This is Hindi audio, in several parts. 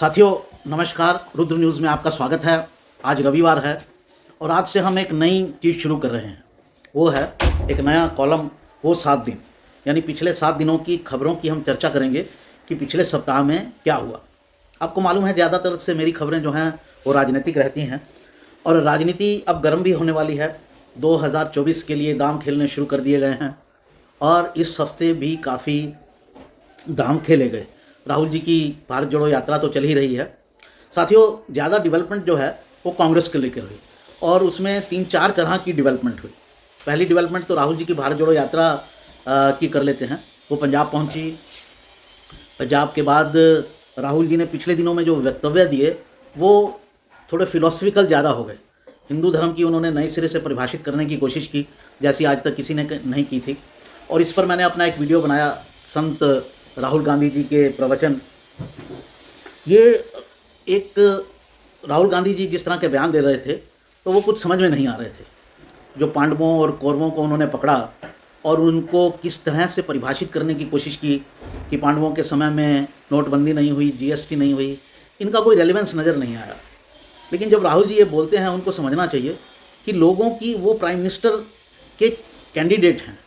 साथियों नमस्कार, रुद्र न्यूज़ में आपका स्वागत है। आज रविवार है और आज से हम एक नई चीज़ शुरू कर रहे हैं। वो है एक नया कॉलम, वो 7 दिन, यानी पिछले 7 दिनों की खबरों की हम चर्चा करेंगे कि पिछले सप्ताह में क्या हुआ। आपको मालूम है ज़्यादातर से मेरी खबरें जो हैं वो राजनीतिक रहती हैं और राजनीति अब गर्म भी होने वाली है। 2024 के लिए दाम खेलने शुरू कर दिए गए हैं और इस हफ्ते भी काफ़ी दाम खेले गए। राहुल जी की भारत जोड़ो यात्रा तो चल ही रही है। साथियों, ज़्यादा डेवलपमेंट जो है वो कांग्रेस के लेकर हुई और उसमें 3-4 तरह की डेवलपमेंट हुई। पहली डेवलपमेंट तो राहुल जी की भारत जोड़ो यात्रा की कर लेते हैं। वो पंजाब पहुंची। पंजाब के बाद राहुल जी ने पिछले दिनों में जो वक्तव्य दिए वो थोड़े फिलोसफिकल ज़्यादा हो गए। हिंदू धर्म की उन्होंने नए सिरे से परिभाषित करने की कोशिश की, जैसी आज तक किसी ने नहीं की थी। और इस पर मैंने अपना एक वीडियो बनाया, संत राहुल गांधी जी के प्रवचन। ये एक राहुल गांधी जी जिस तरह के बयान दे रहे थे तो वो कुछ समझ में नहीं आ रहे थे। जो पांडवों और कौरवों को उन्होंने पकड़ा और उनको किस तरह से परिभाषित करने की कोशिश की कि पांडवों के समय में नोटबंदी नहीं हुई, जीएसटी नहीं हुई, इनका कोई रेलेवेंस नज़र नहीं आया। लेकिन जब राहुल जी ये बोलते हैं, उनको समझना चाहिए कि लोगों की वो प्राइम मिनिस्टर के कैंडिडेट हैं।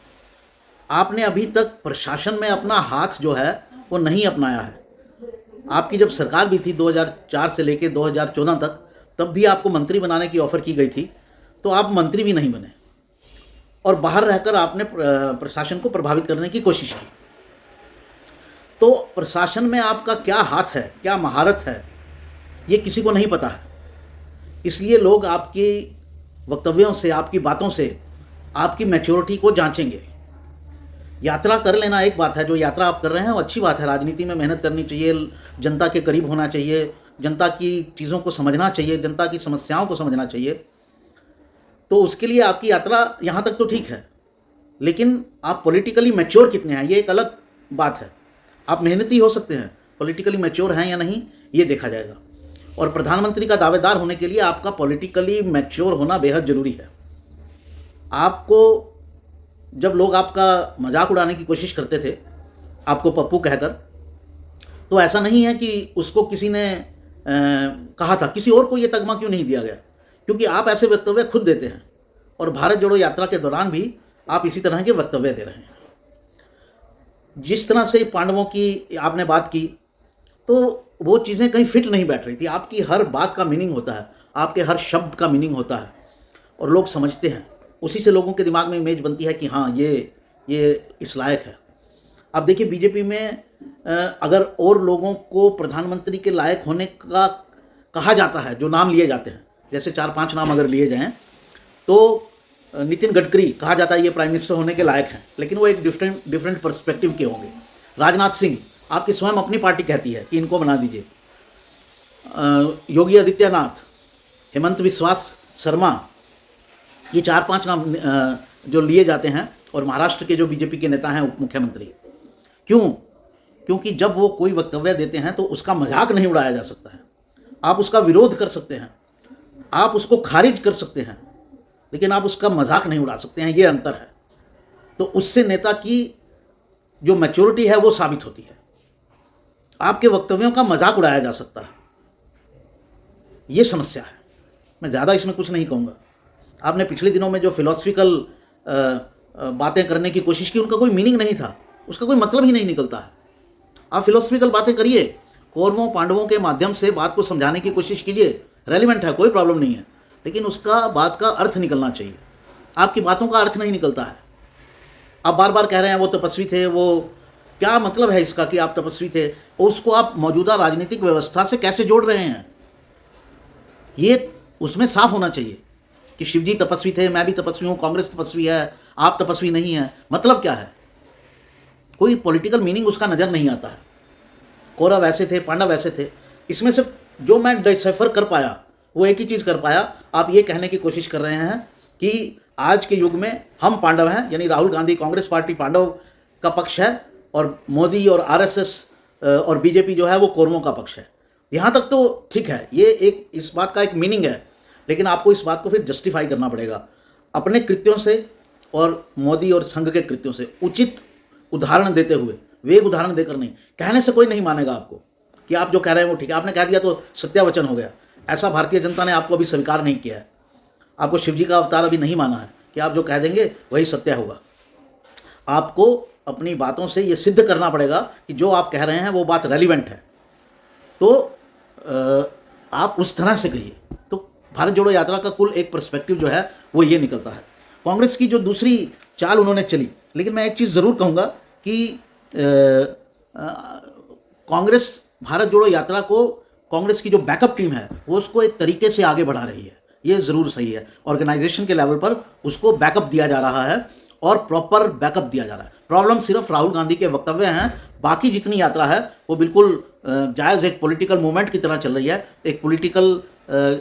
आपने अभी तक प्रशासन में अपना हाथ जो है वो नहीं अपनाया है। आपकी जब सरकार भी थी 2004 से लेकर 2014 तक, तब भी आपको मंत्री बनाने की ऑफ़र की गई थी, तो आप मंत्री भी नहीं बने और बाहर रहकर आपने प्रशासन को प्रभावित करने की कोशिश की। तो प्रशासन में आपका क्या हाथ है, क्या महारत है, ये किसी को नहीं पता है। इसलिए लोग आपकी वक्तव्यों से, आपकी बातों से आपकी मैच्योरिटी को जांचेंगे। यात्रा कर लेना एक बात है, जो यात्रा आप कर रहे हैं वो अच्छी बात है। राजनीति में मेहनत करनी चाहिए, जनता के करीब होना चाहिए, जनता की चीज़ों को समझना चाहिए, जनता की समस्याओं को समझना चाहिए। तो उसके लिए आपकी यात्रा यहाँ तक तो ठीक है, लेकिन आप पॉलिटिकली मैच्योर कितने हैं ये एक अलग बात है। आप मेहनती हो सकते हैं, पॉलिटिकली मैच्योर हैं या नहीं ये देखा जाएगा। और प्रधानमंत्री का दावेदार होने के लिए आपका पॉलिटिकली मैच्योर होना बेहद ज़रूरी है। आपको जब लोग आपका मजाक उड़ाने की कोशिश करते थे, आपको पप्पू कहकर, तो ऐसा नहीं है कि उसको किसी ने कहा था, किसी और को ये तगमा क्यों नहीं दिया गया, क्योंकि आप ऐसे वक्तव्य खुद देते हैं और भारत जोड़ो यात्रा के दौरान भी आप इसी तरह के वक्तव्य दे रहे हैं। जिस तरह से पांडवों की आपने बात की तो वो चीज़ें कहीं फिट नहीं बैठ रही थी। आपकी हर बात का मीनिंग होता है, आपके हर शब्द का मीनिंग होता है और लोग समझते हैं। उसी से लोगों के दिमाग में इमेज बनती है कि हाँ ये इस लायक है। अब देखिए, बीजेपी में अगर और लोगों को प्रधानमंत्री के लायक होने का कहा जाता है, जो नाम लिए जाते हैं, जैसे 4-5 नाम अगर लिए जाएं तो नितिन गडकरी कहा जाता है ये प्राइम मिनिस्टर होने के लायक हैं, लेकिन वो एक डिफरेंट पर्सपेक्टिव के होंगे। राजनाथ सिंह, आपकी स्वयं अपनी पार्टी कहती है कि इनको बना दीजिए। योगी आदित्यनाथ, हेमंत विश्वास शर्मा, ये 4-5 नाम जो लिए जाते हैं। और महाराष्ट्र के जो बीजेपी के नेता हैं, उप मुख्यमंत्री, क्योंकि जब वो कोई वक्तव्य देते हैं तो उसका मजाक नहीं उड़ाया जा सकता है। आप उसका विरोध कर सकते हैं, आप उसको खारिज कर सकते हैं, लेकिन आप उसका मजाक नहीं उड़ा सकते हैं। ये अंतर है। तो उससे नेता की जो मैच्योरिटी है वो साबित होती है। आपके वक्तव्यों का मजाक उड़ाया जा सकता है, ये समस्या है। मैं ज़्यादा इसमें कुछ नहीं कहूँगा। आपने पिछले दिनों में जो फिलोसफिकल बातें करने की कोशिश की, उनका कोई मीनिंग नहीं था, उसका कोई मतलब ही नहीं निकलता है। आप फिलोसफिकल बातें करिए, कौरवों पांडवों के माध्यम से बात को समझाने की कोशिश कीजिए, रेलिवेंट है, कोई प्रॉब्लम नहीं है, लेकिन उसका बात का अर्थ निकलना चाहिए। आपकी बातों का अर्थ नहीं निकलता है। आप बार बार कह रहे हैं वो तपस्वी थे, वो क्या मतलब है इसका कि आप तपस्वी थे? उसको आप मौजूदा राजनीतिक व्यवस्था से कैसे जोड़ रहे हैं? ये उसमें साफ होना चाहिए कि शिवजी तपस्वी थे, मैं भी तपस्वी हूँ, कांग्रेस तपस्वी है, आप तपस्वी नहीं हैं। मतलब क्या है? कोई पॉलिटिकल मीनिंग उसका नज़र नहीं आता है। कौरव ऐसे थे, पांडव ऐसे थे। इसमें से जो मैं डिसाइफर कर पाया वो एक ही चीज़ कर पाया। आप ये कहने की कोशिश कर रहे हैं कि आज के युग में हम पांडव हैं, यानी राहुल गांधी, कांग्रेस पार्टी पांडव का पक्ष है और मोदी और आरएसएस और बीजेपी जो है वो कौरवों का पक्ष है। यहाँ तक तो ठीक है, ये एक इस बात का एक मीनिंग है, लेकिन आपको इस बात को फिर जस्टिफाई करना पड़ेगा अपने कृत्यों से और मोदी और संघ के कृत्यों से, उचित उदाहरण देते हुए, वेग उदाहरण देकर नहीं। कहने से कोई नहीं मानेगा आपको। कि आप जो कह रहे हैं वो ठीक है, आपने कह दिया तो सत्यावचन हो गया। ऐसा भारतीय जनता ने आपको अभी स्वीकार नहीं किया है, आपको शिव जी का अवतार अभी नहीं माना है कि आप जो कह देंगे वही सत्य होगा। आपको अपनी बातों से ये सिद्ध करना पड़ेगा कि जो आप कह रहे हैं वो बात रेलिवेंट है, तो आप उस तरह से कहिए। तो भारत जोड़ो यात्रा का कुल एक पर्सपेक्टिव जो है वो ये निकलता है। कांग्रेस की जो दूसरी चाल उन्होंने चली, लेकिन मैं एक चीज़ ज़रूर कहूँगा कि कांग्रेस भारत जोड़ो यात्रा को, कांग्रेस की जो बैकअप टीम है वो उसको एक तरीके से आगे बढ़ा रही है, ये ज़रूर सही है। ऑर्गेनाइजेशन के लेवल पर उसको बैकअप दिया जा रहा है और प्रॉपर बैकअप दिया जा रहा है। प्रॉब्लम सिर्फ राहुल गांधी के वक्तव्य हैं, बाकी जितनी यात्रा है वो बिल्कुल जायज़ एक पॉलिटिकल मूवमेंट की तरह चल रही है, एक पॉलिटिकल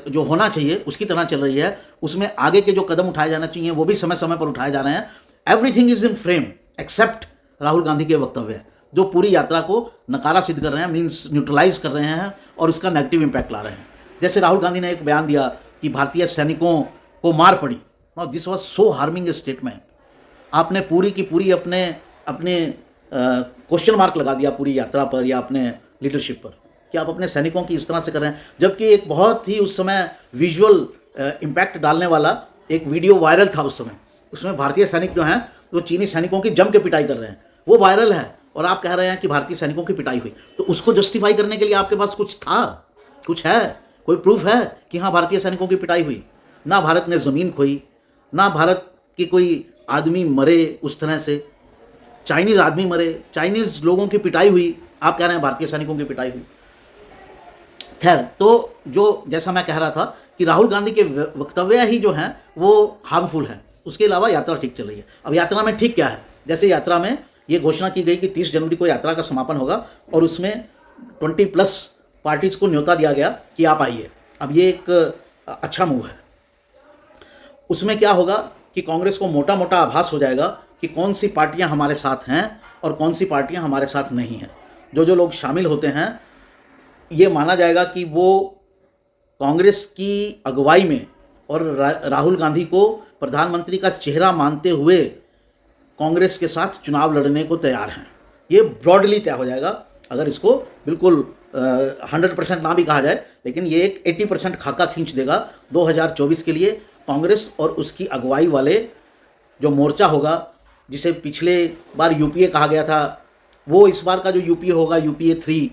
जो होना चाहिए उसकी तरह चल रही है। उसमें आगे के जो कदम उठाए जाना चाहिए वो भी समय समय पर उठाए जा रहे हैं। Everything is in frame except Rahul Gandhi के वक्तव्य, जो पूरी यात्रा को नकारा सिद्ध कर रहे हैं, मीन्स न्यूट्रलाइज कर रहे हैं और उसका नेगेटिव इम्पैक्ट ला रहे हैं। जैसे राहुल गांधी ने एक बयान दिया कि भारतीय सैनिकों को मार पड़ी, now this was so harming A statement. आपने पूरी की पूरी अपने क्वेश्चन मार्क लगा दिया पूरी यात्रा पर या अपने लीडरशिप पर कि आप अपने सैनिकों की इस तरह से कर रहे हैं, जबकि एक बहुत ही उस समय विजुअल इम्पैक्ट डालने वाला एक वीडियो वायरल था उस समय। उसमें भारतीय सैनिक जो हैं वो चीनी सैनिकों की जम के पिटाई कर रहे हैं, वो वायरल है और आप कह रहे हैं कि भारतीय सैनिकों की पिटाई हुई। तो उसको जस्टिफाई करने के लिए आपके पास कुछ था, कुछ है, कोई प्रूफ है कि हाँ भारतीय सैनिकों की पिटाई हुई? ना भारत ने ज़मीन खोई, ना भारत के कोई आदमी मरे उस तरह से, चाइनीज़ आदमी मरे, चाइनीज़ लोगों की पिटाई हुई, आप कह रहे हैं भारतीय सैनिकों की पिटाई हुई। खैर, तो जो जैसा मैं कह रहा था कि राहुल गांधी के वक्तव्य ही जो हैं वो हार्मफुल हैं, उसके अलावा यात्रा ठीक चल रही है। अब यात्रा में ठीक क्या है? जैसे यात्रा में ये घोषणा की गई कि 30 जनवरी को यात्रा का समापन होगा और उसमें 20+ पार्टीज़ को न्योता दिया गया कि आप आइए। अब ये एक अच्छा मूव है। उसमें क्या होगा कि कांग्रेस को मोटा मोटा आभास हो जाएगा कि कौन सी पार्टियां हमारे साथ हैं और कौन सी पार्टियां हमारे साथ नहीं हैं। जो लोग शामिल होते हैं, ये माना जाएगा कि वो कांग्रेस की अगुवाई में और राहुल गांधी को प्रधानमंत्री का चेहरा मानते हुए कांग्रेस के साथ चुनाव लड़ने को तैयार हैं। ये ब्रॉडली तय हो जाएगा। अगर इसको बिल्कुल 100% ना भी कहा जाए, लेकिन ये एक 80% खाका खींच देगा 2024 के लिए। कांग्रेस और उसकी अगुवाई वाले जो मोर्चा होगा, जिसे पिछले बार यूपीए कहा गया था, वो इस बार का जो यूपीए होगा, यूपीए 3,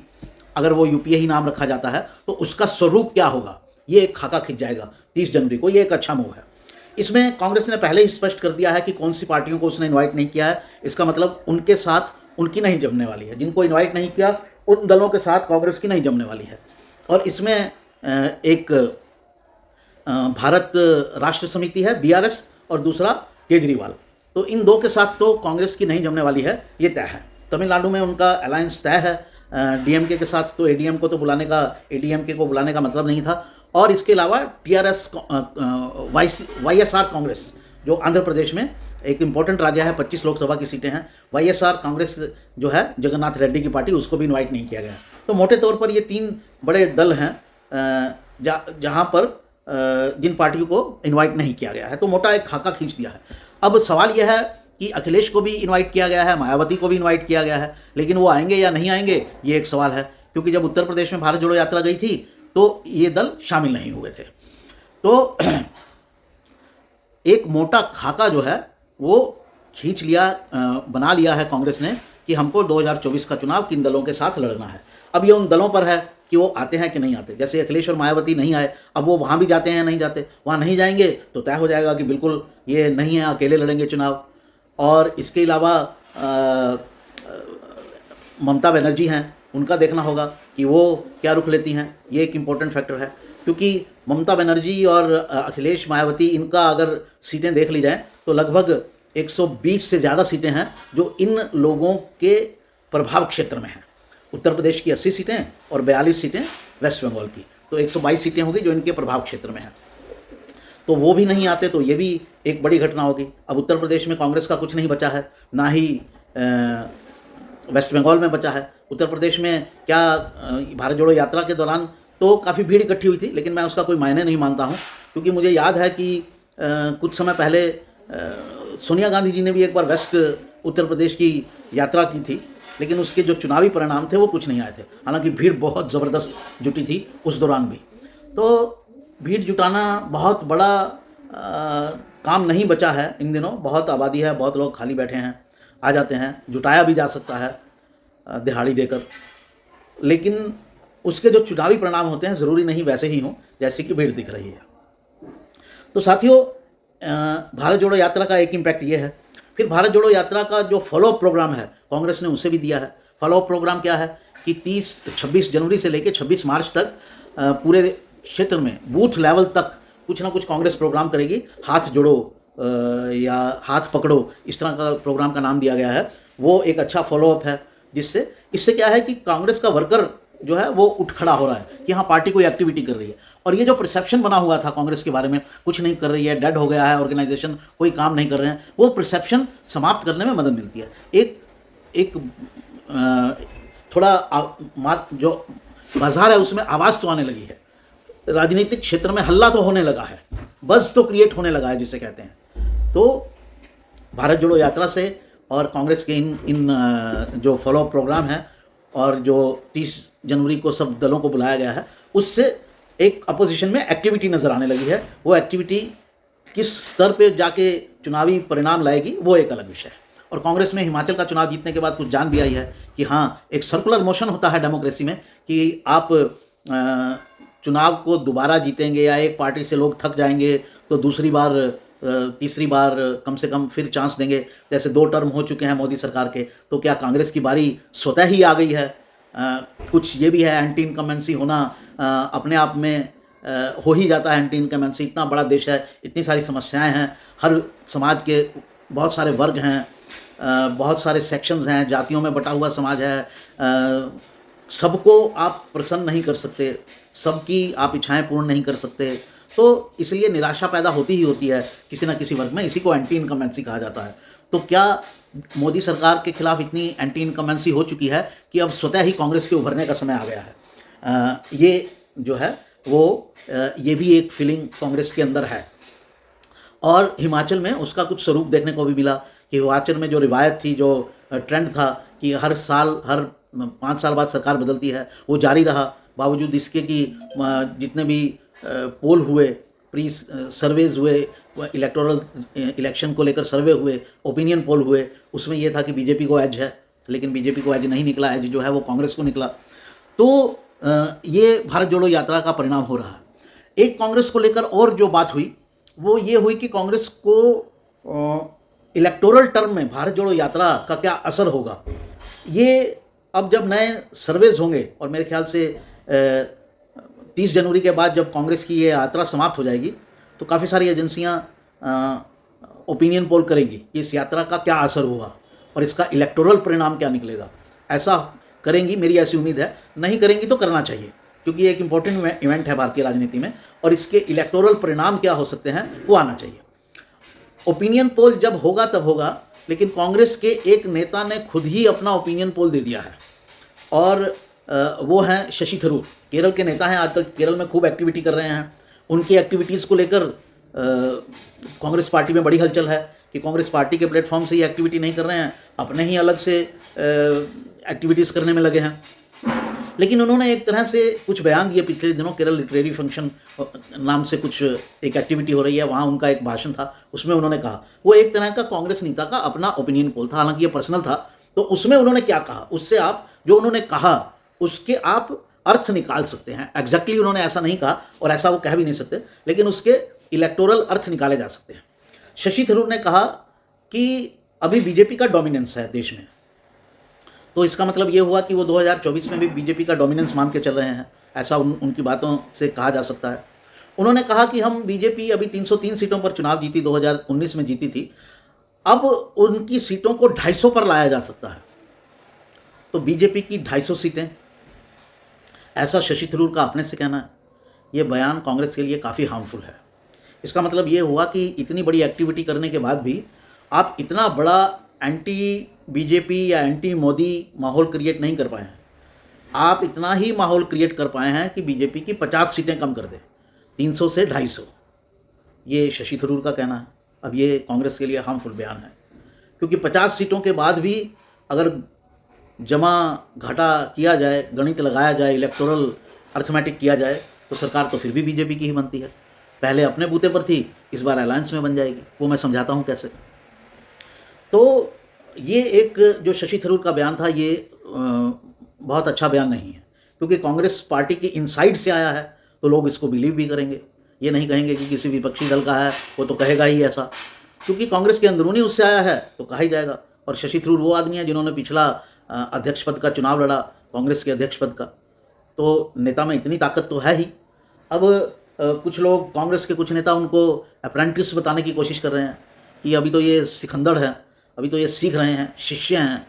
अगर वो यूपीए ही नाम रखा जाता है तो उसका स्वरूप क्या होगा, ये एक खाका खिंच जाएगा 30 जनवरी को। ये एक अच्छा मूव है। इसमें कांग्रेस ने पहले ही स्पष्ट कर दिया है कि कौन सी पार्टियों को उसने इनवाइट नहीं किया है। इसका मतलब उनके साथ उनकी नहीं जमने वाली है। जिनको इनवाइट नहीं किया उन दलों के साथ कांग्रेस की नहीं जमने वाली है। और इसमें एक भारत राष्ट्र समिति है, बीआरएस, और दूसरा केजरीवाल, तो इन दो के साथ तो कांग्रेस की नहीं जमने वाली है, ये तय है। तमिलनाडु में उनका अलायंस तय है डीएमके के साथ, तो एडीएम को तो बुलाने का, एडीएमके को बुलाने का मतलब नहीं था। और इसके अलावा टीआरएस, वाईएसआर कांग्रेस, जो आंध्र प्रदेश में एक इम्पॉर्टेंट राज्य है, 25 लोकसभा की सीटें हैं, वाईएसआर कांग्रेस जो है जगन्नाथ रेड्डी की पार्टी, उसको भी इनवाइट नहीं किया गया। तो मोटे तौर पर ये 3 बड़े दल हैं जहाँ पर जिन पार्टियों को इनवाइट नहीं किया गया है। तो मोटा एक खाका खींच दिया है। अब सवाल यह है कि अखिलेश को भी इनवाइट किया गया है, मायावती को भी इनवाइट किया गया है, लेकिन वो आएंगे या नहीं आएंगे, ये एक सवाल है। क्योंकि जब उत्तर प्रदेश में भारत जोड़ो यात्रा गई थी तो ये दल शामिल नहीं हुए थे। तो एक मोटा खाका जो है वो खींच लिया, बना लिया है कांग्रेस ने कि हमको 2024 का चुनाव किन दलों के साथ लड़ना है। अब ये उन दलों पर है कि वो आते हैं कि नहीं आते। जैसे अखिलेश और मायावती नहीं आए, अब वो वहाँ भी जाते हैं नहीं जाते। वहाँ नहीं जाएंगे तो तय हो जाएगा कि बिल्कुल ये नहीं है, अकेले लड़ेंगे चुनाव। और इसके अलावा ममता बनर्जी हैं, उनका देखना होगा कि वो क्या रुख लेती हैं। ये एक इम्पॉर्टेंट फैक्टर है, क्योंकि ममता बनर्जी और अखिलेश, मायावती, इनका अगर सीटें देख ली जाएँ तो लगभग 120 से ज़्यादा सीटें हैं जो इन लोगों के प्रभाव क्षेत्र में हैं। उत्तर प्रदेश की 80 सीटें और 42 सीटें वेस्ट बंगाल की, तो 122 सीटें होगी जो इनके प्रभाव क्षेत्र में हैं। तो वो भी नहीं आते तो ये भी एक बड़ी घटना होगी। अब उत्तर प्रदेश में कांग्रेस का कुछ नहीं बचा है, ना ही वेस्ट बंगाल में बचा है। उत्तर प्रदेश में क्या भारत जोड़ो यात्रा के दौरान तो काफ़ी भीड़ इकट्ठी हुई थी, लेकिन मैं उसका कोई मायने नहीं मानता हूँ, क्योंकि मुझे याद है कि कुछ समय पहले सोनिया गांधी जी ने भी एक बार वेस्ट उत्तर प्रदेश की यात्रा की थी, लेकिन उसके जो चुनावी परिणाम थे वो कुछ नहीं आए थे। हालांकि भीड़ बहुत ज़बरदस्त जुटी थी उस दौरान भी। तो भीड़ जुटाना बहुत बड़ा काम नहीं बचा है इन दिनों। बहुत आबादी है, बहुत लोग खाली बैठे हैं, आ जाते हैं, जुटाया भी जा सकता है दिहाड़ी देकर, लेकिन उसके जो चुनावी परिणाम होते हैं ज़रूरी नहीं वैसे ही हों जैसे कि भीड़ दिख रही है। तो साथियों, भारत जोड़ो यात्रा का एक इम्पैक्ट ये है। फिर भारत जोड़ो यात्रा का जो फॉलोअप प्रोग्राम है कांग्रेस ने उसे भी दिया है। फॉलोअप प्रोग्राम क्या है कि 26 जनवरी से लेकर 26 मार्च तक पूरे क्षेत्र में बूथ लेवल तक कुछ ना कुछ कांग्रेस प्रोग्राम करेगी। हाथ जोड़ो या हाथ पकड़ो, इस तरह का प्रोग्राम का नाम दिया गया है। वो एक अच्छा फॉलोअप है, इससे क्या है कि कांग्रेस का वर्कर जो है वो उठ खड़ा हो रहा है कि हाँ, पार्टी कोई एक्टिविटी कर रही है। और ये जो परसेप्शन बना हुआ था कांग्रेस के बारे में, कुछ नहीं कर रही है, डेड हो गया है ऑर्गेनाइजेशन, कोई काम नहीं कर रहे हैं, वो परसेप्शन समाप्त करने में मदद मिलती है। एक थोड़ा जो बाजार है उसमें आवाज़ तो आने लगी है, राजनीतिक क्षेत्र में हल्ला तो होने लगा है, बज़ तो क्रिएट होने लगा है जिसे कहते हैं। तो भारत जोड़ो यात्रा से और कांग्रेस के इन जो फॉलोअप प्रोग्राम है और जो 30 जनवरी को सब दलों को बुलाया गया है, उससे एक अपोजिशन में एक्टिविटी नज़र आने लगी है। वो एक्टिविटी किस स्तर पे जाके चुनावी परिणाम लाएगी वो एक अलग विषय है। और कांग्रेस में हिमाचल का चुनाव जीतने के बाद कुछ जान दिया ही है कि हाँ, एक सर्कुलर मोशन होता है डेमोक्रेसी में कि आप चुनाव को दोबारा जीतेंगे या एक पार्टी से लोग थक जाएंगे तो दूसरी बार तीसरी बार कम से कम फिर चांस देंगे। जैसे 2 टर्म हो चुके हैं मोदी सरकार के, तो क्या कांग्रेस की बारी स्वतः ही आ गई है? कुछ ये भी है, एंटी इनकमेंसी होना अपने आप में हो ही जाता है। एंटी इनकमेंसी, इतना बड़ा देश है, इतनी सारी समस्याएं हैं, हर समाज के बहुत सारे वर्ग हैं, बहुत सारे सेक्शंस हैं, जातियों में बटा हुआ समाज है, सबको आप प्रसन्न नहीं कर सकते, सबकी आप इच्छाएं पूर्ण नहीं कर सकते। तो इसलिए निराशा पैदा होती ही होती है किसी न किसी वर्ग में। इसी को एंटी इनकमेंसी कहा जाता है। तो क्या मोदी सरकार के खिलाफ इतनी एंटी इनकमेंसी हो चुकी है कि अब स्वतः ही कांग्रेस के उभरने का समय आ गया है? ये जो है वो ये भी एक फीलिंग कांग्रेस के अंदर है। और हिमाचल में उसका कुछ स्वरूप देखने को भी मिला कि हिमाचल में जो रिवायत थी, जो ट्रेंड था कि हर 5 साल बाद सरकार बदलती है, वो जारी रहा। बावजूद इसके कि जितने भी पोल हुए, प्री सर्वेज हुए, इलेक्टोरल इलेक्शन को लेकर सर्वे हुए, ओपिनियन पोल हुए, उसमें यह था कि बीजेपी को एज है, लेकिन बीजेपी को एज नहीं निकला। एज जो है वो कांग्रेस को निकला। तो ये भारत जोड़ो यात्रा का परिणाम हो रहा है। एक कांग्रेस को लेकर और जो बात हुई वो ये हुई कि कांग्रेस को इलेक्टोरल टर्म में भारत जोड़ो यात्रा का क्या असर होगा। ये अब जब नए सर्वेज होंगे और मेरे ख्याल से 30 जनवरी के बाद जब कांग्रेस की ये यात्रा समाप्त हो जाएगी तो काफ़ी सारी एजेंसियां ओपिनियन पोल करेंगी कि इस यात्रा का क्या असर हुआ और इसका इलेक्टोरल परिणाम क्या निकलेगा। ऐसा करेंगी, मेरी ऐसी उम्मीद है। नहीं करेंगी तो करना चाहिए, क्योंकि ये एक इम्पॉर्टेंट इवेंट है भारतीय राजनीति में और इसके इलेक्टोरल परिणाम क्या हो सकते हैं वो आना चाहिए। ओपिनियन पोल जब होगा तब होगा, लेकिन कांग्रेस के एक नेता ने खुद ही अपना ओपिनियन पोल दे दिया है और वो हैं शशि थरूर। केरल के नेता हैं, आजकल केरल में खूब एक्टिविटी कर रहे हैं। उनकी एक्टिविटीज़ को लेकर कांग्रेस पार्टी में बड़ी हलचल है कि कांग्रेस पार्टी के प्लेटफॉर्म से ही एक्टिविटी नहीं कर रहे हैं, अपने ही अलग से एक्टिविटीज़ करने में लगे हैं। लेकिन उन्होंने एक तरह से कुछ बयान दिए पिछले दिनों। केरल लिटरेरी फंक्शन नाम से कुछ एक एक्टिविटी हो रही है, वहाँ उनका एक भाषण था, उसमें उन्होंने कहा, वो एक तरह का कांग्रेस नेता का अपना ओपिनियन पोल था, हालांकि ये पर्सनल था। तो उसमें उन्होंने क्या कहा, उससे आप जो उन्होंने कहा उसके आप अर्थ निकाल सकते हैं। एग्जैक्टली उन्होंने ऐसा नहीं कहा और ऐसा वो कह भी नहीं सकते, लेकिन उसके इलेक्टोरल अर्थ निकाले जा सकते हैं। शशि थरूर ने कहा कि अभी बीजेपी का डोमिनेंस है देश में, तो इसका मतलब ये हुआ कि वो 2024 में भी बीजेपी का डोमिनेंस मान के चल रहे हैं, ऐसा उनकी बातों से कहा जा सकता है। उन्होंने कहा कि हम बीजेपी अभी 303 सीटों पर चुनाव जीती, 2019 में जीती थी, अब उनकी सीटों को 250 पर लाया जा सकता है। तो बीजेपी की 250 सीटें, ऐसा शशि थरूर का अपने से कहना है। ये बयान कांग्रेस के लिए काफ़ी हार्मफुल है। इसका मतलब ये हुआ कि इतनी बड़ी एक्टिविटी करने के बाद भी आप इतना बड़ा एंटी बीजेपी या एंटी मोदी माहौल क्रिएट नहीं कर पाए हैं। आप इतना ही माहौल क्रिएट कर पाए हैं कि बीजेपी की 50 सीटें कम कर दें, 300 से 250। ये शशि थरूर का कहना है। अब ये कांग्रेस के लिए हार्मफुल बयान है, क्योंकि 50 सीटों के बाद भी अगर जमा घाटा किया जाए, गणित लगाया जाए, इलेक्टोरल अर्थमेटिक किया जाए, तो सरकार तो फिर भी बीजेपी की ही बनती है। पहले अपने बूते पर थी, इस बार अलायंस में बन जाएगी। वो मैं समझाता हूँ कैसे। तो ये एक जो शशि थरूर का बयान था, ये बहुत अच्छा बयान नहीं है, क्योंकि कांग्रेस पार्टी की इनसाइड से आया है, तो लोग इसको बिलीव भी करेंगे। ये नहीं कहेंगे कि किसी विपक्षी दल का है, वो तो कहेगा ही ऐसा, क्योंकि कांग्रेस के अंदरूनी उससे आया है तो कहा ही जाएगा। और शशि थरूर वो आदमी है जिन्होंने पिछला अध्यक्ष पद का चुनाव लड़ा, कांग्रेस के अध्यक्ष पद का, तो नेता में इतनी ताकत तो है ही। अब कुछ लोग, कांग्रेस के कुछ नेता उनको अप्रेंटिस बताने की कोशिश कर रहे हैं कि अभी तो ये सिकंदर हैं, अभी तो ये सीख रहे हैं, शिष्य हैं।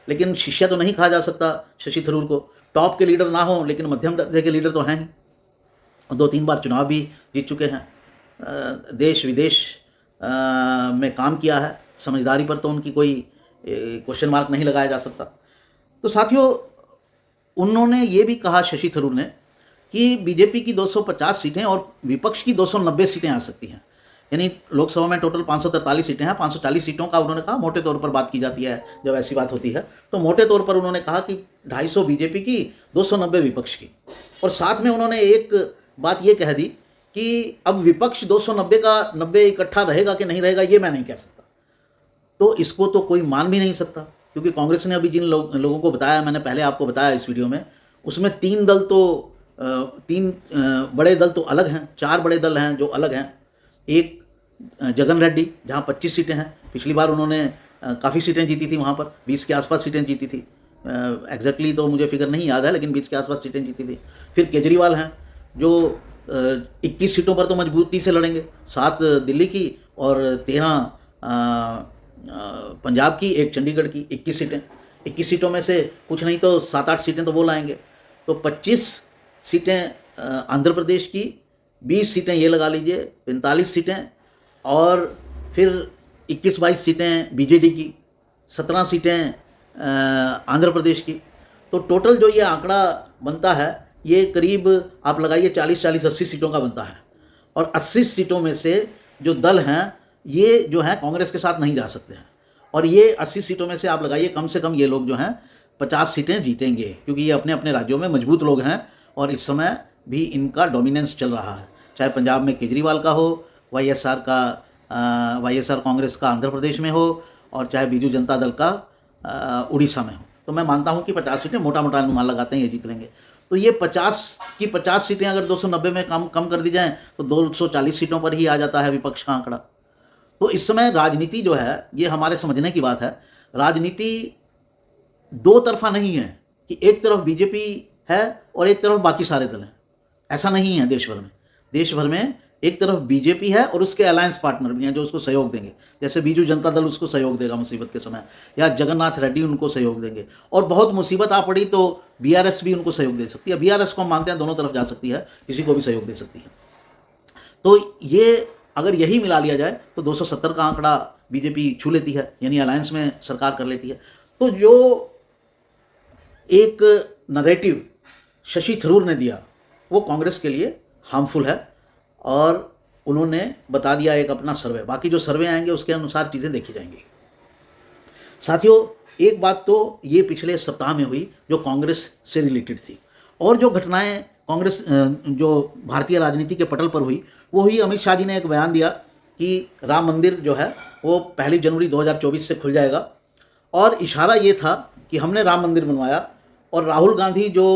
लेकिन शिष्य तो नहीं कहा जा सकता शशि थरूर को। टॉप के लीडर ना हो, लेकिन मध्यम दर्जे के लीडर तो हैं ही। 2-3 बार चुनाव भी जीत चुके हैं, देश विदेश में काम किया है। समझदारी पर तो उनकी कोई क्वेश्चन मार्क नहीं लगाया जा सकता। तो साथियों, उन्होंने ये भी कहा, शशि थरूर ने, कि बीजेपी की 250 सीटें और विपक्ष की 290 सीटें आ सकती हैं। यानी लोकसभा में टोटल 543 सीटें हैं, 540 सीटों का उन्होंने कहा, मोटे तौर पर बात की जाती है जब ऐसी बात होती है, तो मोटे तौर पर उन्होंने कहा कि 250 बीजेपी की, 290 विपक्ष की। और साथ में उन्होंने एक बात ये कह दी कि अब विपक्ष 290 का 90 इकट्ठा रहेगा कि नहीं रहेगा, ये मैं नहीं कह सकता। तो इसको तो कोई मान भी नहीं सकता, क्योंकि कांग्रेस ने अभी जिन लोगों को बताया, मैंने पहले आपको बताया इस वीडियो में, उसमें 3 दल तो तीन बड़े दल तो अलग हैं, 4 बड़े दल हैं जो अलग हैं। एक जगन रेड्डी, जहाँ 25 सीटें हैं, पिछली बार उन्होंने काफ़ी सीटें जीती थी, वहाँ पर 20 के आसपास सीटें जीती थी। एग्जैक्टली तो मुझे फिगर नहीं याद है, लेकिन 20 के आसपास सीटें जीती थी। फिर केजरीवाल हैं जो 21 सीटों पर तो मजबूती से लड़ेंगे, 7 दिल्ली की और 13 पंजाब की, 1 चंडीगढ़ की, 21 सीटें। 21 सीटों में से कुछ नहीं तो 7-8 सीटें तो वो लाएंगे। तो 25 सीटें आंध्र प्रदेश की, 20 सीटें ये लगा लीजिए, 45 सीटें, और फिर 21-22 सीटें बीजेडी की, 17 सीटें आंध्र प्रदेश की। तो टोटल जो ये आंकड़ा बनता है, ये करीब आप लगाइए 40-80 सीटों का बनता है। और 80 सीटों में से जो दल हैं, ये जो हैं कांग्रेस के साथ नहीं जा सकते हैं। और ये 80 सीटों में से आप लगाइए कम से कम ये लोग जो हैं 50 सीटें जीतेंगे, क्योंकि ये अपने अपने राज्यों में मजबूत लोग हैं और इस समय भी इनका डोमिनेंस चल रहा है। चाहे पंजाब में केजरीवाल का हो, वाईएसआर कांग्रेस का आंध्र प्रदेश में हो, और चाहे बीजू जनता दल का उड़ीसा में हो। तो मैं मानता हूं कि 50 सीटें, मोटा मोटा अनुमान लगाते हैं, ये जीत लेंगे। तो ये 50 की 50 सीटें अगर 290 में कम कर दी जाएं तो 240 सीटों पर ही आ जाता है विपक्ष का आंकड़ा। तो इस समय राजनीति जो है, ये हमारे समझने की बात है, राजनीति दो तरफा नहीं है कि एक तरफ बीजेपी है और एक तरफ बाकी सारे दल हैं। ऐसा नहीं है देश भर में। देश भर में एक तरफ बीजेपी है और उसके अलायंस पार्टनर भी हैं जो उसको सहयोग देंगे। जैसे बीजू जनता दल उसको सहयोग देगा मुसीबत के समय, या जगन्नाथ रेड्डी उनको सहयोग देंगे। और बहुत मुसीबत आ पड़ी तो बीआरएस भी उनको सहयोग दे सकती है। बीआरएस को हम मानते हैं दोनों तरफ जा सकती है, किसी को भी सहयोग दे सकती है। तो ये अगर यही मिला लिया जाए तो 270 का आंकड़ा बीजेपी छू लेती है, यानी अलायंस में सरकार कर लेती है। तो जो एक नरेटिव शशि थरूर ने दिया वो कांग्रेस के लिए हार्मफुल है, और उन्होंने बता दिया एक अपना सर्वे। बाकी जो सर्वे आएंगे उसके अनुसार चीज़ें देखी जाएंगी। साथियों, एक बात तो ये पिछले सप्ताह में हुई जो कांग्रेस से रिलेटेड थी, और जो घटनाएं कांग्रेस जो भारतीय राजनीति के पटल पर हुई वो हुई, अमित शाह जी ने एक बयान दिया कि राम मंदिर जो है वो 1 जनवरी 2024 से खुल जाएगा, और इशारा ये था कि हमने राम मंदिर बनवाया। और राहुल गांधी जो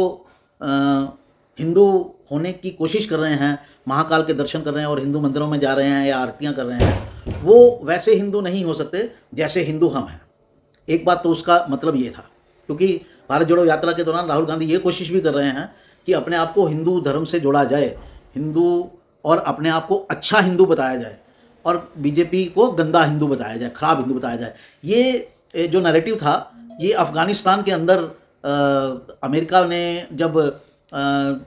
हिंदू होने की कोशिश कर रहे हैं, महाकाल के दर्शन कर रहे हैं और हिंदू मंदिरों में जा रहे हैं या आरतियां कर रहे हैं, वो वैसे हिंदू नहीं हो सकते जैसे हिंदू हम हैं। एक बात तो उसका मतलब ये था, क्योंकि भारत जोड़ो यात्रा के दौरान राहुल गांधी ये कोशिश भी कर रहे हैं कि अपने आप को हिंदू धर्म से जोड़ा जाए, हिंदू, और अपने आप को अच्छा हिंदू बताया जाए, और बीजेपी को गंदा हिंदू बताया जाए, खराब हिंदू बताया जाए। ये जो नैरेटिव था, ये अफ़गानिस्तान के अंदर अमेरिका ने जब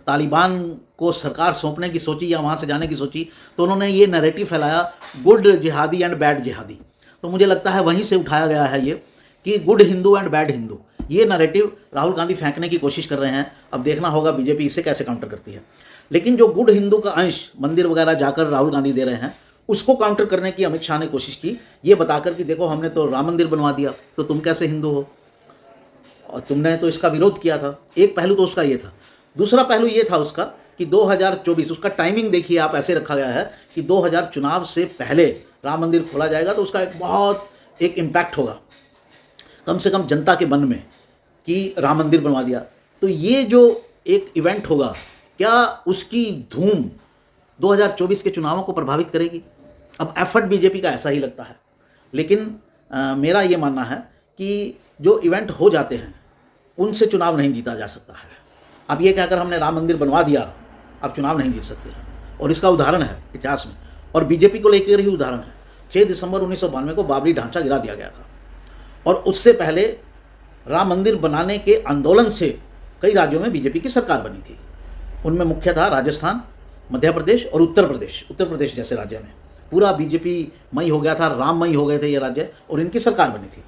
तालिबान को सरकार सौंपने की सोची या वहाँ से जाने की सोची, तो उन्होंने ये नैरेटिव फैलाया, गुड जिहादी एंड बैड जिहादी। तो मुझे लगता है वहीं से उठाया गया है ये कि good Hindu and bad Hindu. ये नैरेटिव राहुल गांधी फेंकने की कोशिश कर रहे हैं। अब देखना होगा बीजेपी इसे कैसे काउंटर करती है। लेकिन जो गुड हिंदू का अंश मंदिर वगैरह जाकर राहुल गांधी दे रहे हैं, उसको काउंटर करने की अमित शाह ने कोशिश की, ये बताकर कि देखो हमने तो राम मंदिर बनवा दिया, तो तुम कैसे हिंदू हो। और तुमने तो इसका विरोध किया था। एक पहलू तो उसका ये था। दूसरा पहलू ये था उसका कि 2024 उसका टाइमिंग देखिए आप, ऐसे रखा गया है कि 2000 चुनाव से पहले राम मंदिर खोला जाएगा, तो उसका एक बहुत एक इम्पैक्ट होगा कम से कम जनता के मन में कि राम मंदिर बनवा दिया। तो ये जो एक इवेंट होगा, क्या उसकी धूम 2024 के चुनावों को प्रभावित करेगी? अब एफर्ट बीजेपी का ऐसा ही लगता है, लेकिन मेरा ये मानना है कि जो इवेंट हो जाते हैं उनसे चुनाव नहीं जीता जा सकता है। अब ये कहकर हमने राम मंदिर बनवा दिया, अब चुनाव नहीं जीत सकते हैं। और इसका उदाहरण है इतिहास में, और बीजेपी को लेकर ही उदाहरण है। 6 दिसंबर 1992 को बाबरी ढांचा गिरा दिया गया था, और उससे पहले राम मंदिर बनाने के आंदोलन से कई राज्यों में बीजेपी की सरकार बनी थी। उनमें मुख्य था राजस्थान, मध्य प्रदेश और उत्तर प्रदेश। उत्तर प्रदेश जैसे राज्य में पूरा बीजेपी मई हो गया था, राममयी हो गए थे ये राज्य, और इनकी सरकार बनी थी।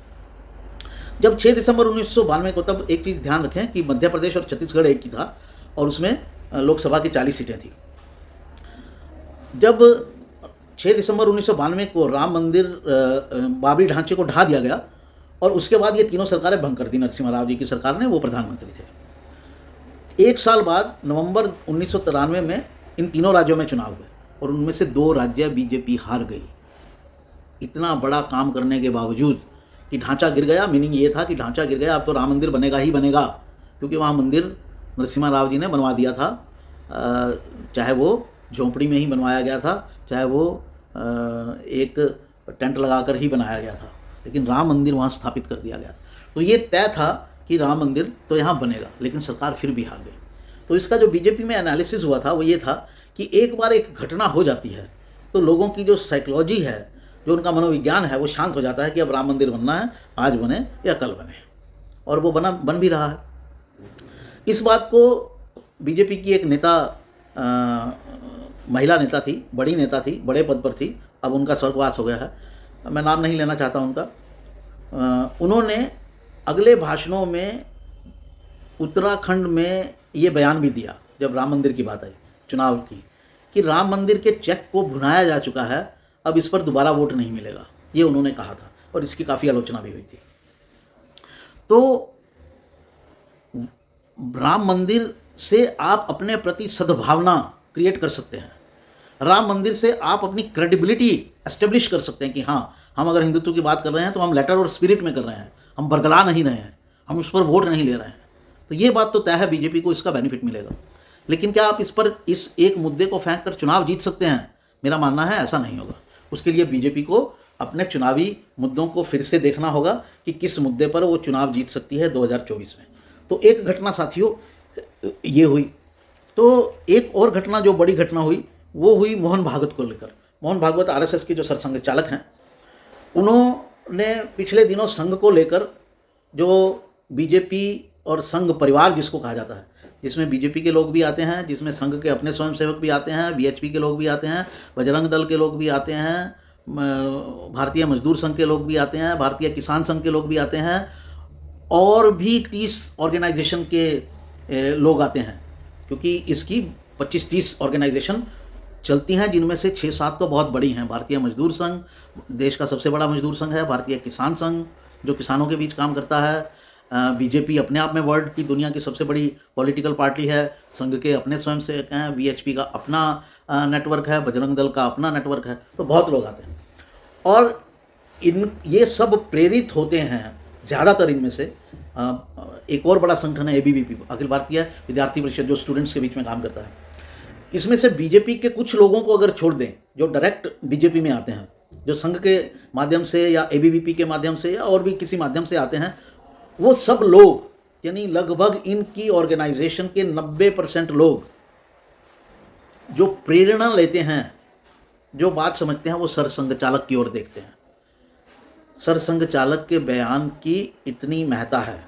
जब 6 दिसंबर 1992 को, तब एक चीज़ ध्यान रखें कि मध्य प्रदेश और छत्तीसगढ़ एक ही था, और उसमें लोकसभा की 40 सीटें थी। जब 6 दिसंबर 1992 को राम मंदिर बाबरी ढांचे को ढा दिया गया, और उसके बाद ये तीनों सरकारें भंग कर दी। नरसिम्हा राव जी की सरकार ने, वो प्रधानमंत्री थे। एक साल बाद नवंबर 1993 में इन तीनों राज्यों में चुनाव हुए, और उनमें से 2 राज्य बीजेपी हार गई। इतना बड़ा काम करने के बावजूद कि ढांचा गिर गया, मीनिंग ये था कि ढांचा गिर गया, अब तो राम मंदिर बनेगा ही बनेगा, क्योंकि वहाँ मंदिर नरसिम्हा राव जी ने बनवा दिया था। चाहे वो झोंपड़ी में ही बनवाया गया था, चाहे वो एक टेंट लगाकर ही बनाया गया था, लेकिन राम मंदिर वहाँ स्थापित कर दिया गया। तो ये तय था कि राम मंदिर तो यहाँ बनेगा, लेकिन सरकार फिर भी हार गई। तो इसका जो बीजेपी में एनालिसिस हुआ था वो ये था कि एक बार एक घटना हो जाती है तो लोगों की जो साइकोलॉजी है, जो उनका मनोविज्ञान है, वो शांत हो जाता है कि अब राम मंदिर बनना है, आज बने या कल बने, और वो बन भी रहा है। इस बात को बीजेपी की एक नेता, महिला नेता थी, बड़ी नेता थी, बड़े पद पर थी, अब उनका स्वर्गवास हो गया है, मैं नाम नहीं लेना चाहता उनका, उन्होंने अगले भाषणों में उत्तराखंड में ये बयान भी दिया जब राम मंदिर की बात आई चुनाव की, कि राम मंदिर के चेक को भुनाया जा चुका है, अब इस पर दोबारा वोट नहीं मिलेगा, ये उन्होंने कहा था, और इसकी काफ़ी आलोचना भी हुई थी। तो राम मंदिर से आप अपने प्रति सद्भावना क्रिएट कर सकते हैं। राम मंदिर से आप अपनी क्रेडिबिलिटी एस्टेब्लिश कर सकते हैं कि हाँ, हम अगर हिंदुत्व की बात कर रहे हैं तो हम लेटर और स्पिरिट में कर रहे हैं, हम बरगला नहीं रहे हैं, हम उस पर वोट नहीं ले रहे हैं। तो ये बात तो तय है, बीजेपी को इसका बेनिफिट मिलेगा। लेकिन क्या आप इस एक मुद्दे को फेंक कर चुनाव जीत सकते हैं? मेरा मानना है ऐसा नहीं होगा। उसके लिए बीजेपी को अपने चुनावी मुद्दों को फिर से देखना होगा कि किस मुद्दे पर वो चुनाव जीत सकती है 2024 में। तो एक घटना साथियों ये हुई। तो एक और घटना, जो बड़ी घटना हुई, वो हुई मोहन भागवत को लेकर। मोहन भागवत आरएसएस के जो सरसंघ चालक हैं, उन्होंने पिछले दिनों संघ को लेकर, जो बीजेपी और संघ परिवार जिसको कहा जाता है, जिसमें बीजेपी के लोग भी आते हैं, जिसमें संघ के अपने स्वयंसेवक भी आते हैं, बीएचपी के लोग भी आते हैं, बजरंग दल के लोग भी आते हैं, भारतीय मजदूर संघ के लोग भी आते हैं, भारतीय किसान संघ के लोग भी आते हैं, और भी 30 ऑर्गेनाइजेशन के लोग आते हैं, क्योंकि इसकी 25-30 ऑर्गेनाइजेशन चलती हैं, जिनमें से 6-7 तो बहुत बड़ी हैं। भारतीय मजदूर संघ देश का सबसे बड़ा मजदूर संघ है, भारतीय किसान संघ जो किसानों के बीच काम करता है, बीजेपी अपने आप में वर्ल्ड की दुनिया की सबसे बड़ी पॉलिटिकल पार्टी है, संघ के अपने स्वयंसेवक हैं, बीएचपी का अपना नेटवर्क है, बजरंग दल का अपना नेटवर्क है, तो बहुत लोग आते हैं। और ये सब प्रेरित होते हैं ज़्यादातर इनमें से। एक और बड़ा संगठन है एबीवीपी, अखिल भारतीय विद्यार्थी परिषद, जो स्टूडेंट्स के बीच में काम करता है। इसमें से बीजेपी के कुछ लोगों को अगर छोड़ दें, जो डायरेक्ट बीजेपी में आते हैं, जो संघ के माध्यम से या एबीवीपी के माध्यम से या और भी किसी माध्यम से आते हैं, वो सब लोग, यानी लगभग इनकी ऑर्गेनाइजेशन के 90% लोग जो प्रेरणा लेते हैं, जो बात समझते हैं, वो सरसंघ चालक की ओर देखते हैं। सरसंघ चालक के बयान की इतनी महत्ता है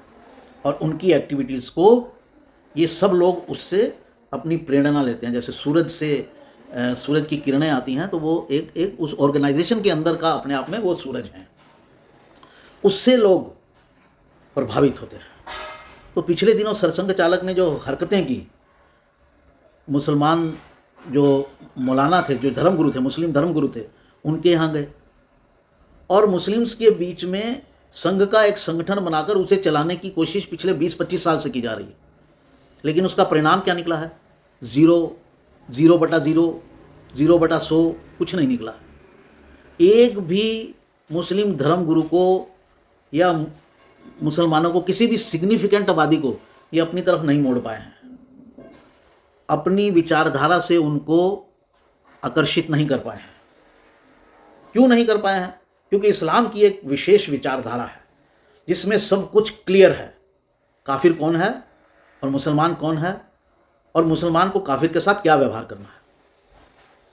और उनकी एक्टिविटीज़ को ये सब लोग उससे अपनी प्रेरणा लेते हैं। जैसे सूरज की किरणें आती हैं, तो वो एक उस ऑर्गेनाइजेशन के अंदर का अपने आप में वो सूरज हैं, उससे लोग प्रभावित होते हैं। तो पिछले दिनों सरसंघ चालक ने जो हरकतें की, मुसलमान जो मौलाना थे, जो धर्मगुरु थे, मुस्लिम धर्मगुरु थे, उनके यहाँ गए और मुस्लिम्स के बीच में संघ का एक संगठन बनाकर उसे चलाने की कोशिश पिछले 20-25 साल से की जा रही है, लेकिन उसका परिणाम क्या निकला है? 0, 0/0, 0/100, कुछ नहीं निकला है। एक भी मुस्लिम धर्मगुरु को या मुसलमानों को, किसी भी सिग्निफिकेंट आबादी को ये अपनी तरफ नहीं मोड़ पाए हैं, अपनी विचारधारा से उनको आकर्षित नहीं कर पाए हैं। क्यों नहीं कर पाए हैं? क्योंकि इस्लाम की एक विशेष विचारधारा है जिसमें सब कुछ क्लियर है। काफिर कौन है और मुसलमान कौन है, और मुसलमान को काफिर के साथ क्या व्यवहार करना है,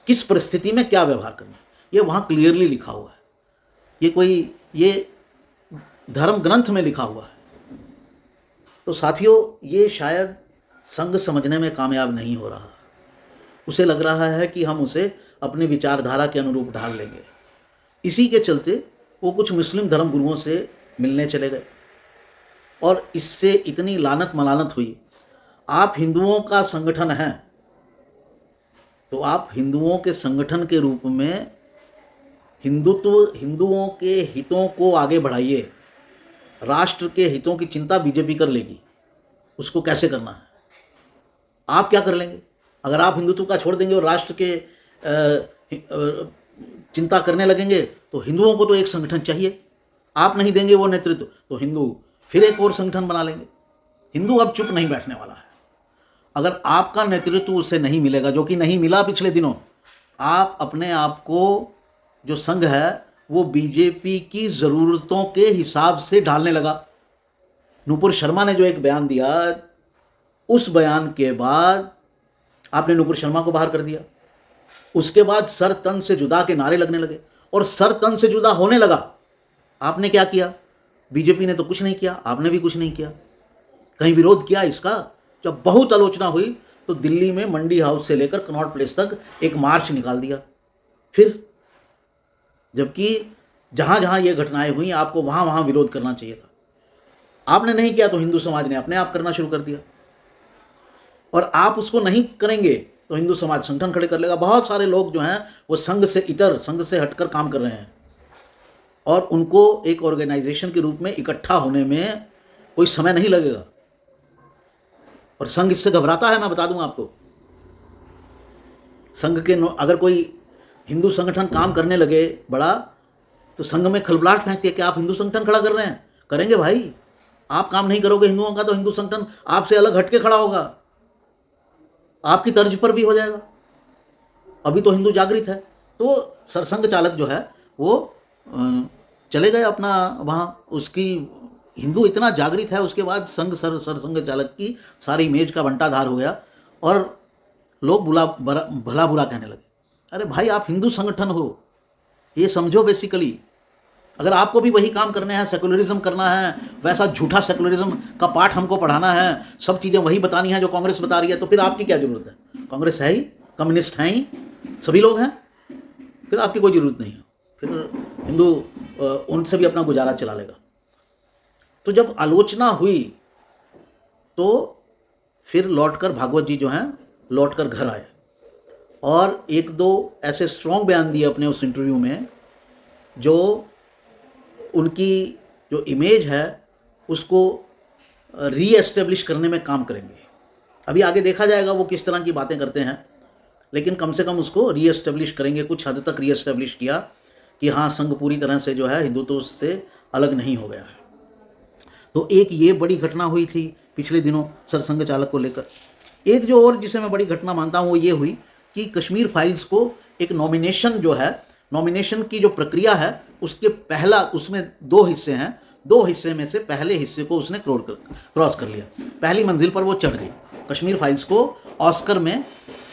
किस परिस्थिति में क्या व्यवहार करना है, ये वहाँ क्लियरली लिखा हुआ है। ये धर्म ग्रंथ में लिखा हुआ है। तो साथियों, ये शायद संघ समझने में कामयाब नहीं हो रहा। उसे लग रहा है कि हम उसे अपनी विचारधारा के अनुरूप ढाल लेंगे। इसी के चलते वो कुछ मुस्लिम धर्मगुरुओं से मिलने चले गए और इससे इतनी लानत मलानत हुई। आप हिंदुओं का संगठन हैं तो आप हिंदुओं के संगठन के रूप में हिंदुओं के हितों को आगे बढ़ाइए। राष्ट्र के हितों की चिंता बीजेपी कर लेगी, उसको कैसे करना है। आप क्या कर लेंगे? अगर आप हिंदुत्व का छोड़ देंगे और राष्ट्र के चिंता करने लगेंगे तो हिंदुओं को तो एक संगठन चाहिए। आप नहीं देंगे वो नेतृत्व तो हिंदू फिर एक और संगठन बना लेंगे। हिंदू अब चुप नहीं बैठने वाला है। अगर आपका नेतृत्व उसे नहीं मिलेगा, जो कि नहीं मिला पिछले दिनों, आप अपने आप को, जो संघ है वो बीजेपी की ज़रूरतों के हिसाब से ढालने लगा। नूपुर शर्मा ने जो एक बयान दिया, उस बयान के बाद आपने नूपुर शर्मा को बाहर कर दिया। उसके बाद सर तन से जुदा के नारे लगने लगे और सर तन से जुदा होने लगा। आपने क्या किया? बीजेपी ने तो कुछ नहीं किया, आपने भी कुछ नहीं किया। कहीं विरोध किया इसका? जब बहुत आलोचना हुई तो दिल्ली में मंडी हाउस से लेकर कनॉट प्लेस तक एक मार्च निकाल दिया। फिर जबकि जहां जहां ये घटनाएं हुई आपको वहां वहां विरोध करना चाहिए था, आपने नहीं किया तो हिंदू समाज ने अपने आप करना शुरू कर दिया। और आप उसको नहीं करेंगे तो हिंदू समाज संगठन खड़े कर लेगा। बहुत सारे लोग जो हैं वो संघ से हटकर काम कर रहे हैं और उनको एक ऑर्गेनाइजेशन के रूप में इकट्ठा होने में कोई समय नहीं लगेगा। और संघ इससे घबराता है, मैं बता दूं आपको। संघ के अगर कोई हिंदू संगठन काम करने लगे बड़ा तो संघ में खलबलाहट फैलती है कि आप हिंदू संगठन खड़ा कर रहे हैं। करेंगे भाई, आप काम नहीं करोगे हिंदुओं का तो हिंदू संगठन आपसे अलग हटके खड़ा होगा, आपकी तर्ज पर भी हो जाएगा। अभी तो हिंदू जागृत है, तो सरसंघ चालक जो है वो चले गए अपना वहाँ। उसकी हिंदू इतना जागृत है, उसके बाद सरसंघ चालक की सारी इमेज का बंटाधार हो गया और लोग भला बुरा कहने लगे। अरे भाई, आप हिंदू संगठन हो, ये समझो बेसिकली। अगर आपको भी वही काम करने हैं, सेकुलरिज्म करना है, वैसा झूठा सेकुलरिज्म का पाठ हमको पढ़ाना है, सब चीज़ें वही बतानी है जो कांग्रेस बता रही है, तो फिर आपकी क्या ज़रूरत है? कांग्रेस है ही, कम्युनिस्ट हैं ही, सभी लोग हैं, फिर आपकी कोई ज़रूरत नहीं है। फिर हिंदू उनसे भी अपना गुजारा चला लेगा। तो जब आलोचना हुई तो फिर लौटकर भागवत जी जो हैं लौटकर घर आए और एक दो ऐसे स्ट्रॉन्ग बयान दिए अपने उस इंटरव्यू में जो उनकी जो इमेज है उसको रीएस्टेब्लिश करने में काम करेंगे। अभी आगे देखा जाएगा वो किस तरह की बातें करते हैं, लेकिन कम से कम उसको रीएस्टेब्लिश करेंगे। कुछ हद तक रीएस्टेब्लिश किया कि हाँ, संघ पूरी तरह से जो है हिंदुत्व से अलग नहीं हो गया है। तो एक ये बड़ी घटना हुई थी पिछले दिनों सरसंघ चालक को लेकर। एक जो और जिसे मैं बड़ी घटना मानता हूँ वो ये हुई कि कश्मीर फाइल्स को एक नॉमिनेशन जो है, नॉमिनेशन की जो प्रक्रिया है उसमें 2 हिस्से हैं। 2 हिस्से में से पहले हिस्से को उसने क्रॉस कर लिया, पहली मंजिल पर वो चढ़ गई। कश्मीर फाइल्स को ऑस्कर में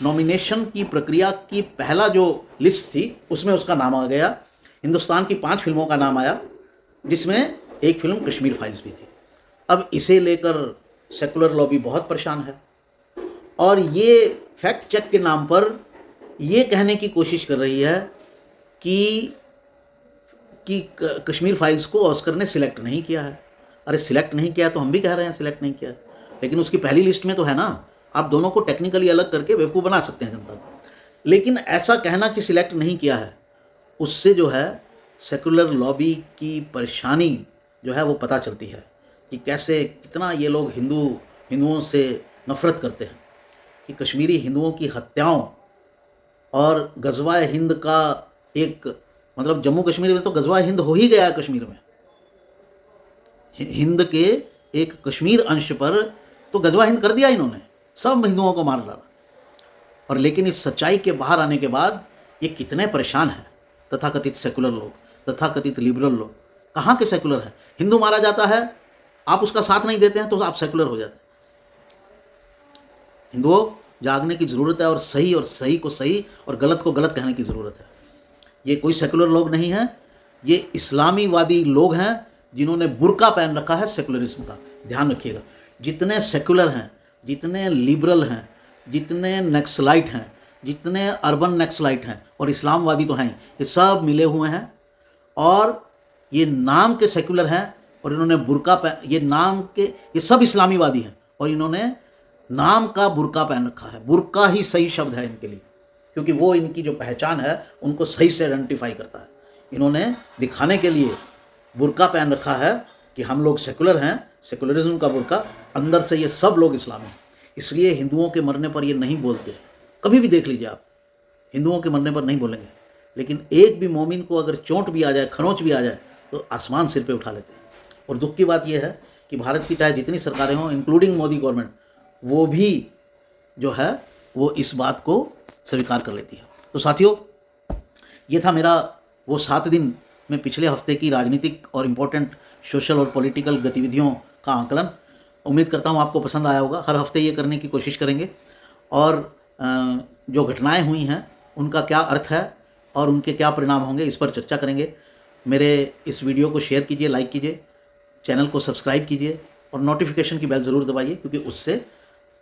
नॉमिनेशन की प्रक्रिया की पहला जो लिस्ट थी उसमें उसका नाम आ गया। हिंदुस्तान की 5 फिल्मों का नाम आया जिसमें एक फिल्म कश्मीर फाइल्स भी थी। अब इसे लेकर सेकुलर लॉबी बहुत परेशान है और ये फैक्ट चेक के नाम पर ये कहने की कोशिश कर रही है कि कश्मीर फाइल्स को ऑस्कर ने सिलेक्ट नहीं किया है। अरे सिलेक्ट नहीं किया तो हम भी कह रहे हैं सिलेक्ट नहीं किया, लेकिन उसकी पहली लिस्ट में तो है ना। आप दोनों को टेक्निकली अलग करके बेवकूफ़ बना सकते हैं जनता को, लेकिन ऐसा कहना कि सिलेक्ट नहीं किया है, उससे जो है सेकुलर लॉबी की परेशानी जो है वो पता चलती है कि कैसे कितना ये लोग हिंदुओं से नफ़रत करते हैं, कि कश्मीरी हिंदुओं की हत्याओं और गज़वा हिंद का एक मतलब जम्मू कश्मीर में तो गज़वा हिंद हो ही गया है। कश्मीर में हिंद के एक कश्मीर अंश पर तो गज़वा हिंद कर दिया इन्होंने, सब हिंदुओं को मार डाला। और लेकिन इस सच्चाई के बाहर आने के बाद ये कितने परेशान हैं तथाकथित सेकुलर लोग, तथाकथित लिबरल लोग। कहाँ के सेकुलर हैं? हिंदू मारा जाता है, आप उसका साथ नहीं देते हैं तो आप सेकुलर हो जाते हैं। हिंदुओं, जागने की ज़रूरत है और सही को सही और गलत को गलत कहने की ज़रूरत है। ये कोई सेकुलर लोग नहीं हैं, ये इस्लामीवादी लोग हैं जिन्होंने बुर्का पहन रखा है सेकुलरिज्म का। ध्यान रखिएगा, जितने सेकुलर हैं, जितने लिबरल हैं, जितने नक्सलाइट हैं, जितने अर्बन नक्सलाइट हैं और इस्लामवादी तो हैं, ये सब मिले हुए हैं और ये नाम के सेकुलर हैं और इन्होंने बुर्का ये सब इस्लामीवादी हैं और इन्होंने नाम का बुर्का पहन रखा है। बुर्का ही सही शब्द है इनके लिए, क्योंकि वो इनकी जो पहचान है उनको सही से आइडेंटिफाई करता है। इन्होंने दिखाने के लिए बुर्का पहन रखा है कि हम लोग सेकुलर हैं, सेकुलरिज्म का बुर्का, अंदर से ये सब लोग इस्लामी हैं। इसलिए हिंदुओं के मरने पर ये नहीं बोलते। कभी भी देख लीजिए आप, हिंदुओं के मरने पर नहीं बोलेंगे, लेकिन एक भी मोमिन को अगर चोट भी आ जाए, खरोंच भी आ जाए तो आसमान सिर पे उठा लेते हैं। और दुख की बात यह है कि भारत की चाहे जितनी सरकारें हों, इंक्लूडिंग मोदी गवर्नमेंट, वो भी जो है वो इस बात को स्वीकार कर लेती है। तो साथियों, ये था मेरा वो 7 दिन में पिछले हफ्ते की राजनीतिक और इम्पोर्टेंट सोशल और पॉलिटिकल गतिविधियों का आकलन। उम्मीद करता हूँ आपको पसंद आया होगा। हर हफ्ते ये करने की कोशिश करेंगे और जो घटनाएं हुई हैं उनका क्या अर्थ है और उनके क्या परिणाम होंगे, इस पर चर्चा करेंगे। मेरे इस वीडियो को शेयर कीजिए, लाइक कीजिए, चैनल को सब्सक्राइब कीजिए और नोटिफिकेशन की बेल ज़रूर दबाइए, क्योंकि उससे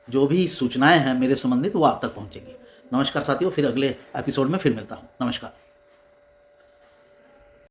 जो भी सूचनाएं हैं मेरे संबंधित वो आप तक पहुंचेंगी। नमस्कार साथियों, फिर अगले एपिसोड में फिर मिलता हूं। नमस्कार।